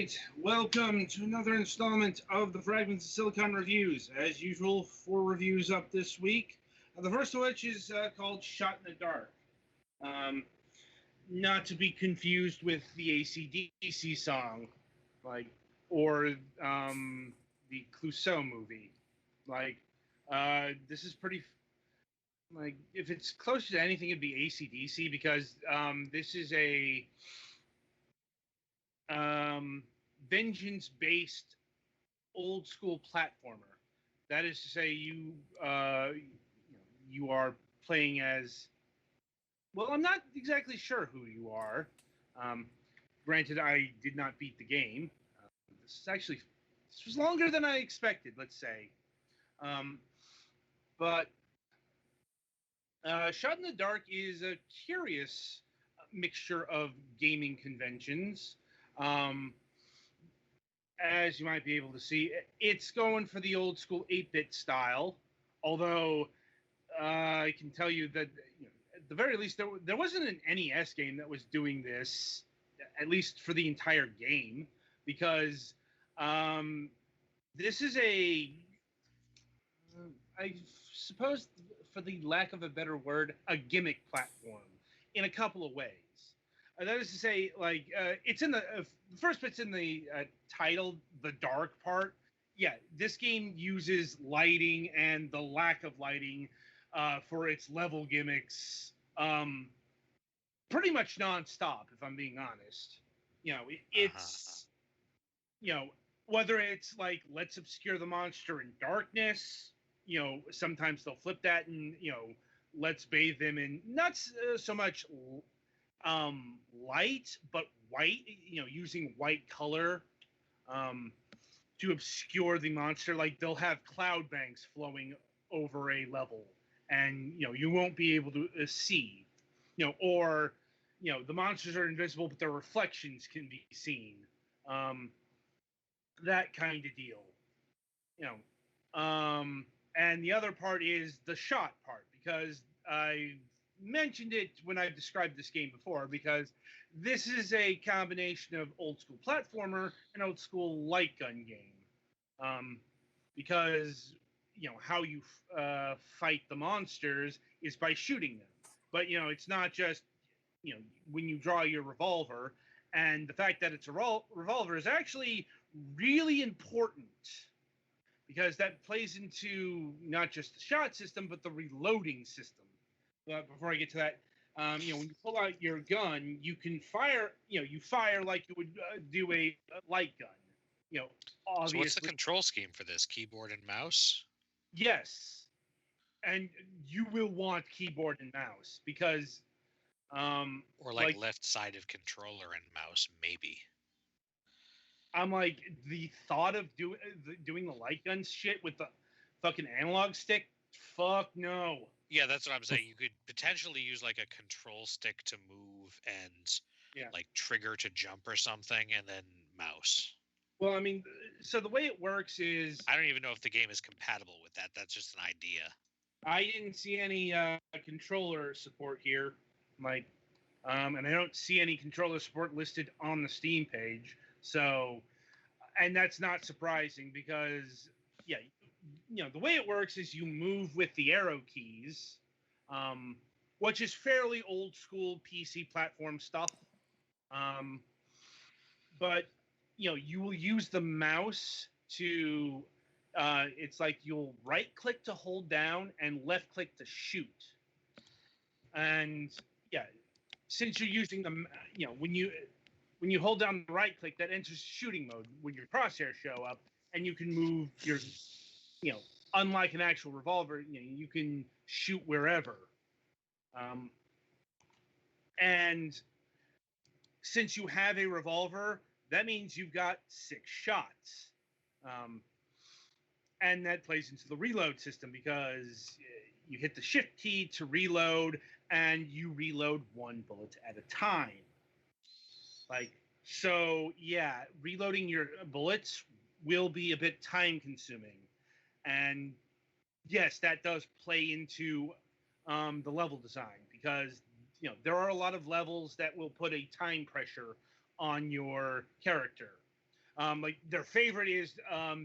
right, welcome to another installment of the Fragments of Silicon Reviews. As usual, 4 reviews up this week. The first of which is called Shot in the Dark. Not to be confused with the AC/DC song, or the Clouseau movie. This is pretty. If it's closer to anything, it'd be AC/DC because this is a vengeance-based old school platformer. That is to say, you are playing as. Well, I'm not exactly sure who you are. Granted, I did not beat the game. This was longer than I expected. Let's say, but Shot in the Dark is a curious mixture of gaming conventions. As you might be able to see, it's going for the old school 8-bit style. Although I can tell you that at the very least there wasn't an NES game that was doing this, at least for the entire game, because this is I suppose, for the lack of a better word, a gimmick platform in a couple of ways. That is to say, it's in the first bit's in the title, the dark part. Yeah, this game uses lighting and the lack of lighting for its level gimmicks pretty much nonstop, if I'm being honest. It's whether it's like, let's obscure the monster in darkness. Sometimes they'll flip that and let's bathe them in not so much light, but white. Using white color to obscure the monster. Like, they'll have cloud banks flowing over a level, and you won't be able to see. Or the monsters are invisible, but their reflections can be seen. That kind of deal. And the other part is the shot part, because I mentioned it when I've described this game before, because this is a combination of old school platformer and old school light gun game. Because how you fight the monsters is by shooting them, but it's not just when you draw your revolver, and the fact that it's a revolver is actually really important, because that plays into not just the shot system, but the reloading system. Before I get to that, when you pull out your gun, you can fire. You fire like you would do a light gun. Obviously. So what's the control scheme for this? Keyboard and mouse? Yes, and you will want keyboard and mouse because. Or left-sided controller and mouse, maybe. I'm like, the thought of doing the light gun shit with the fucking analog stick, fuck no. Yeah, that's what I'm saying. You could potentially use like a control stick to move and like trigger to jump or something, and then mouse. Well, I mean, so the way it works is... I don't even know if the game is compatible with that. That's just an idea. I didn't see any controller support here, Mike. And I don't see any controller support listed on the Steam page. So, and that's not surprising because, the way it works is you move with the arrow keys, which is fairly old school PC platform stuff. But, you will use the mouse to, it's like you'll right click to hold down and left click to shoot. And since you're using them, when you hold down the right click, that enters shooting mode when your crosshairs show up, and you can move your, unlike an actual revolver, you can shoot wherever. And since you have a revolver, that means you've got 6 shots. And that plays into the reload system because you hit the shift key to reload, and you reload 1 bullet at a time. Reloading your bullets will be a bit time consuming. And yes, that does play into the level design because, there are a lot of levels that will put a time pressure on your character. Like their favorite is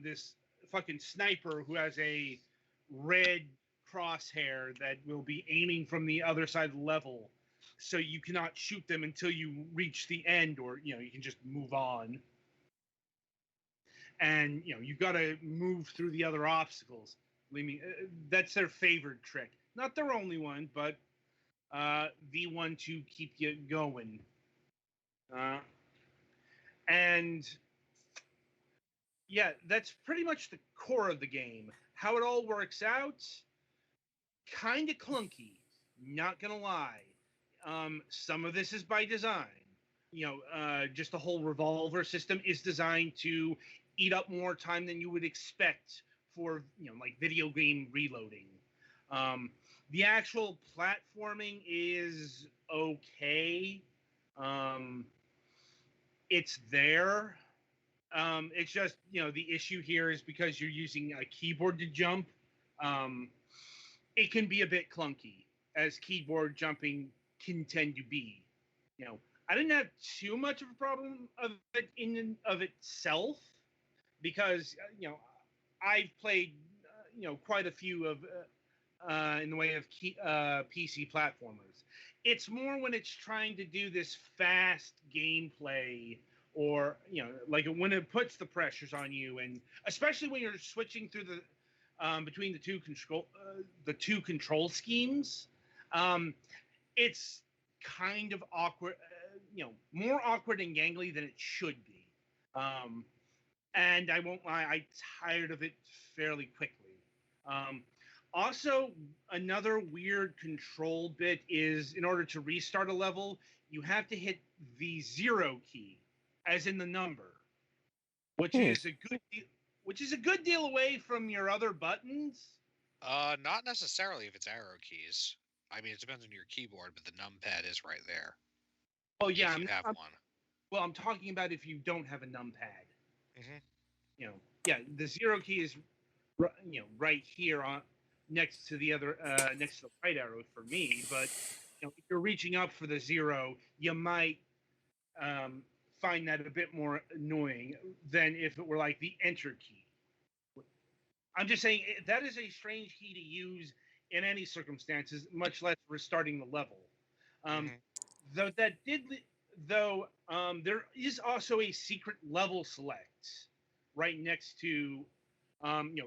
this fucking sniper who has a red crosshair that will be aiming from the other side of the level, so you cannot shoot them until you reach the end, or you can just move on. And you've got to move through the other obstacles. That's their favorite trick. Not their only one, but the one to keep you going. And yeah, that's pretty much the core of the game. How it all works out, kind of clunky. Not gonna lie. Some of this is by design. Just the whole revolver system is designed to eat up more time than you would expect for like video game reloading. The actual platforming is okay. It's there. It's just the issue here is because you're using a keyboard to jump. It can be a bit clunky, as keyboard jumping can tend to be. I didn't have too much of a problem of it in and of itself, because I've played quite a few of in the way of PC platformers. It's more when it's trying to do this fast gameplay, or like when it puts the pressures on you, and especially when you're switching through between the two control schemes. It's kind of awkward, more awkward and gangly than it should be. And I won't lie, I tired of it fairly quickly. Also, another weird control bit is, in order to restart a level, you have to hit the 0 key, as in the number, which is a good deal away from your other buttons. Not necessarily if it's arrow keys. I mean, it depends on your keyboard, but the numpad is right there. Oh yeah, if you have one. Well, I'm talking about if you don't have a numpad. Mm-hmm. Yeah, the 0 key is right here on next to the other next to the right arrow for me. But if you're reaching up for the 0, you might find that a bit more annoying than if it were like the enter key. I'm just saying that is a strange key to use in any circumstances, much less restarting the level. Though there is also a secret level select right next to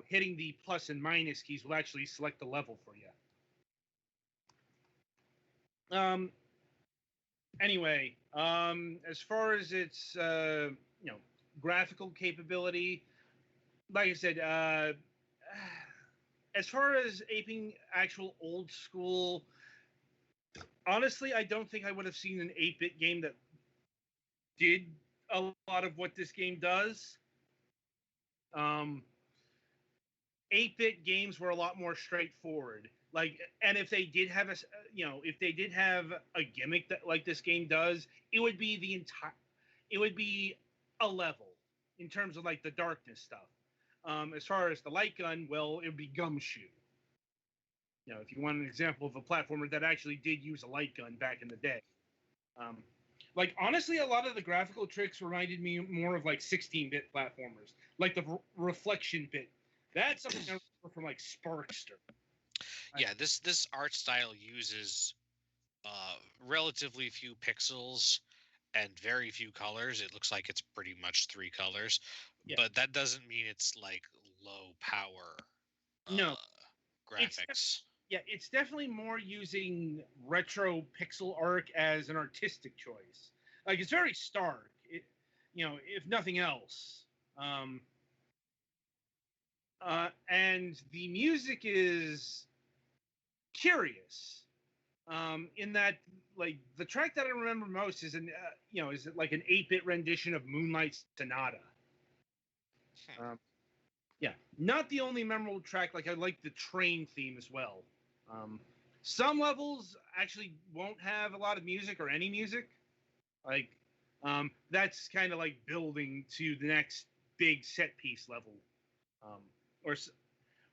hitting the plus and minus keys will actually select the level for you. Anyway, as far as its graphical capability, like I said, as far as aping actual old school, honestly, I don't think I would have seen an 8-bit game that did a lot of what this game does. 8-bit games were a lot more straightforward. And if they did have a gimmick that like this game does, it would be a level in terms of like the darkness stuff. As far as the light gun, well, it would be Gumshoe. If you want an example of a platformer that actually did use a light gun back in the day. Honestly, a lot of the graphical tricks reminded me more of like 16-bit platformers, like the reflection bit. That's something I remember from like Sparkster. Yeah, this art style uses relatively few pixels and very few colors. It looks like it's pretty much 3 colors, but that doesn't mean it's like low power graphics. It's definitely more using retro pixel art as an artistic choice. Like, it's very stark, if nothing else. And the music is curious, in that, like, the track that I remember most is is like an 8-bit rendition of Moonlight Sonata. Not the only memorable track. Like, I like the train theme as well. Some levels actually won't have a lot of music or any music. Like, that's kind of like building to the next big set piece level.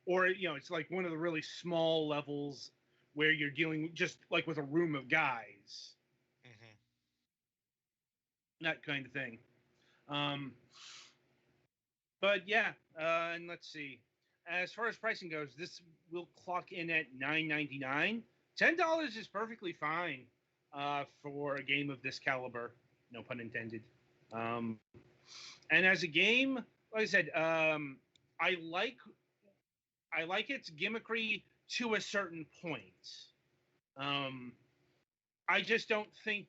Or it's like one of the really small levels where you're dealing just like with a room of guys. That kind of thing. But yeah, and let's see. As far as pricing goes, this will clock in at $9.99. $10 is perfectly fine for a game of this caliber. No pun intended. Um, and as a game, like I said, I like I like its gimmickry to a certain point. Um, I just don't think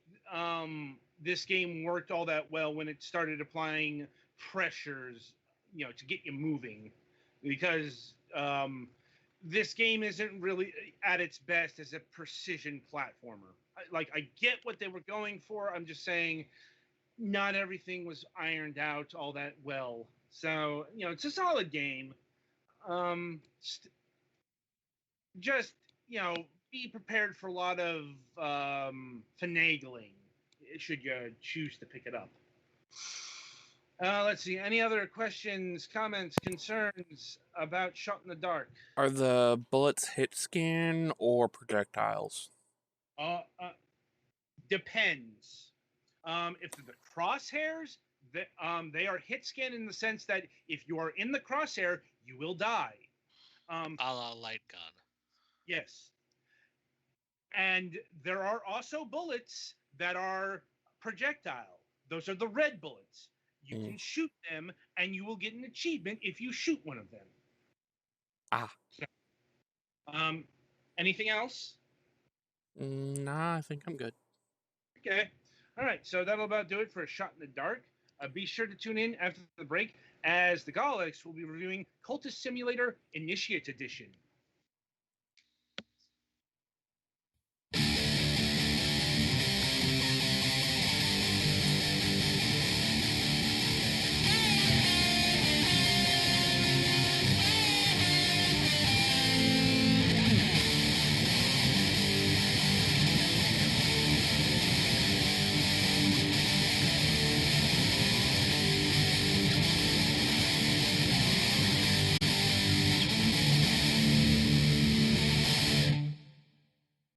this game worked all that well when it started applying pressures, to get you moving, because this game isn't really at its best as a precision platformer. I get what they were going for. I'm just saying not everything was ironed out all that well. So it's a solid game. Just be prepared for a lot of finagling should you choose to pick it up. Let's see. Any other questions, comments, concerns about Shot in the Dark? Are the bullets hit scan or projectiles? Depends. If they're the crosshairs, they are hit scan in the sense that if you are in the crosshair, you will die. A la light gun. Yes. And there are also bullets that are projectile. Those are the red bullets. You can shoot them, and you will get an achievement if you shoot one of them. So, anything else? Nah, I think I'm good. Okay. All right. So that'll about do it for a Shot in the Dark. Be sure to tune in after the break, as the Galax will be reviewing Cultist Simulator Initiate Edition.